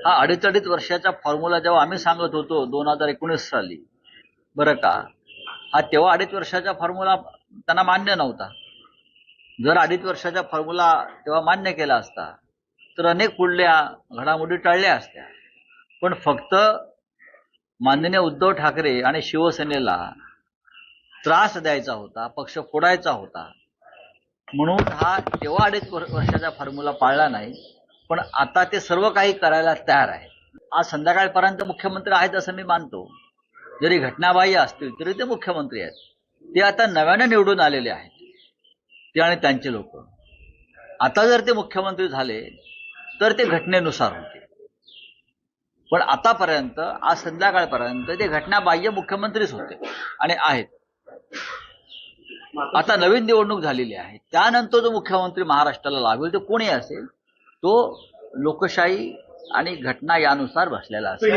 हा अडीच वर्षाचा फॉर्म्युला जेव्हा आम्ही सांगत होतो 2019 साली, बरं का, हा तेव्हा 2.5 वर्षाचा फॉर्म्युला त्यांना मान्य नव्हता. जर 2.5 वर्षाचा फॉर्म्युला तेव्हा मान्य केला असता तर अनेक पुढल्या घडामोडी टळल्या असत्या. पण फक्त माननीय उद्धव ठाकरे आणि शिवसेनेला त्रास द्यायचा होता, पक्ष फोडायचा होता, म्हणून हा तेव्हा 2.5 वर्षाचा फॉर्म्युला पाळला नाही. पण आता ते सर्व काही करायला तयार आहे. आज संध्याकाळपर्यंत मुख्यमंत्री आहेत असं मी मानतो. जरी घटनाबाह्य असतील तरी ते मुख्यमंत्री आहेत. ते आता नव्याने निवडून आलेले आहेत, ते आणि त्यांचे लोक. आता जर ते मुख्यमंत्री झाले तर ते घटनेनुसार होते. पण आतापर्यंत आज संध्याकाळपर्यंत ते घटनाबाह्य मुख्यमंत्रीच होते आणि आहेत. आता नवीन निवडणूक झालेली आहे, त्यानंतर जो मुख्यमंत्री महाराष्ट्राला लागेल तो कोणी असेल तो लोकशाही आणि घटना यानुसार बसलेला असेल.